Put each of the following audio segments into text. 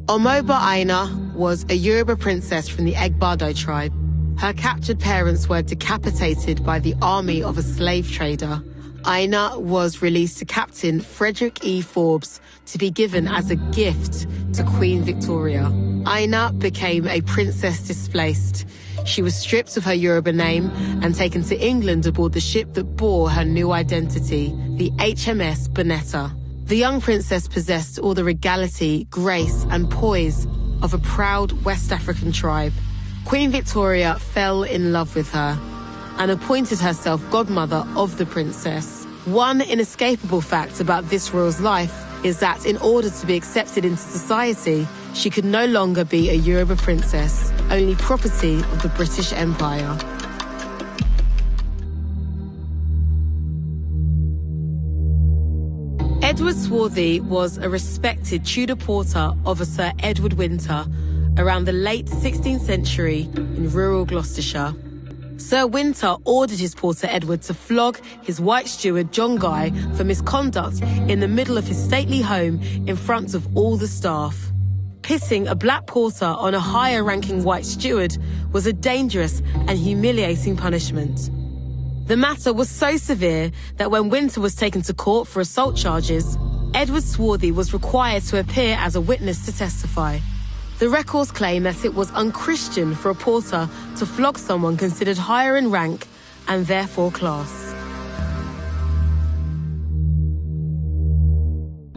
Omoba Aina was a Yoruba princess from the Egbado tribe. Her captured parents were decapitated by the army of a slave trader. Aina was released to Captain Frederick E. Forbes to be given as a gift to Queen Victoria. Aina became a princess displaced. She was stripped of her Yoruba name and taken to England aboard the ship that bore her new identity, the HMS Bonetta. The young princess possessed all the regality, grace, and poise of a proud West African tribe. Queen Victoria fell in love with her and appointed herself godmother of the princess. One inescapable fact about this royal's life is that in order to be accepted into society, she could no longer be a Yoruba princess, only property of the British Empire. Edward Swarthy was a respected Tudor porter of a Sir Edward Winter around the late 16th century in rural Gloucestershire. Sir Winter ordered his porter Edward to flog his white steward John Guy for misconduct in the middle of his stately home in front of all the staff. Pitting a black porter on a higher-ranking white steward was a dangerous and humiliating punishment. The matter was so severe that when Winter was taken to court for assault charges, Edward Swarthy was required to appear as a witness to testify. The records claim that it was unchristian for a porter to flog someone considered higher in rank and therefore class.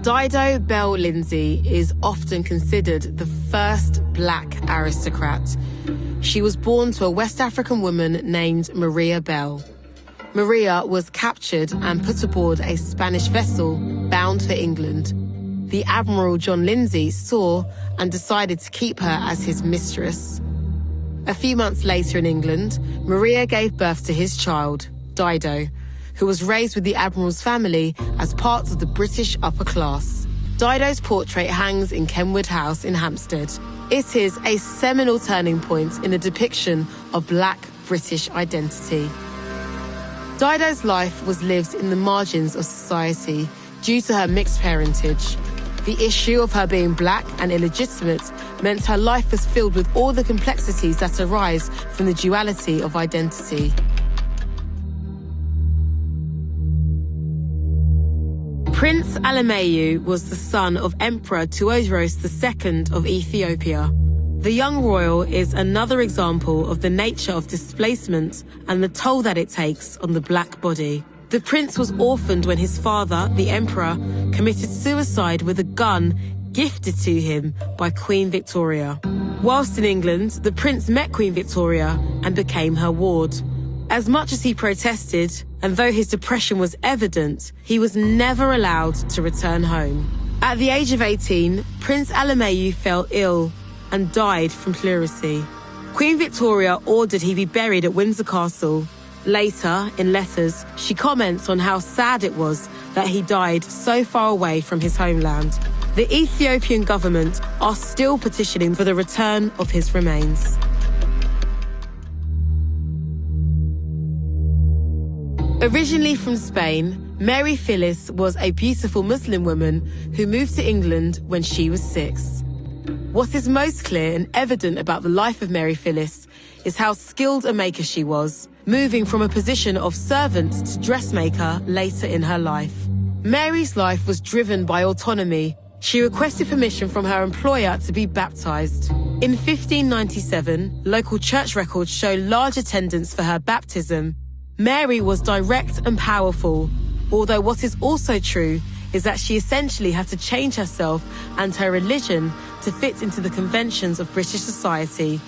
Dido Bell Lindsay is often considered the first black aristocrat. She was born to a West African woman named Maria Bell. Maria was captured and put aboard a Spanish vessel bound for England. The Admiral John Lindsay saw and decided to keep her as his mistress. A few months later in England, Maria gave birth to his child, Dido, who was raised with the Admiral's family as part of the British upper class. Dido's portrait hangs in Kenwood House in Hampstead. It is a seminal turning point in the depiction of black British identity. Dido's life was lived in the margins of society due to her mixed parentage. The issue of her being black and illegitimate meant her life was filled with all the complexities that arise from the duality of identity. Prince Alemayehu was the son of Emperor Tuodros II of Ethiopia. The young royal is another example of the nature of displacement and the toll that it takes on the black body. The prince was orphaned when his father, the emperor, committed suicide with a gun gifted to him by Queen Victoria. Whilst in England, the prince met Queen Victoria and became her ward. As much as he protested, and though his depression was evident, he was never allowed to return home. At the age of 18, Prince Alemayehu fell ill and died from pleurisy. Queen Victoria ordered he be buried at Windsor Castle. Later, in letters, she comments on how sad it was that he died so far away from his homeland. The Ethiopian government are still petitioning for the return of his remains. Originally from Spain, Mary Phyllis was a beautiful Muslim woman who moved to England when she was 6. What is most clear and evident about the life of Mary Phyllis is how skilled a maker she was, moving from a position of servant to dressmaker later in her life. Mary's life was driven by autonomy. She requested permission from her employer to be baptized. In 1597, local church records show large attendance for her baptism. Mary was direct and powerful, although what is also true is that she essentially had to change herself and her religion to fit into the conventions of British society.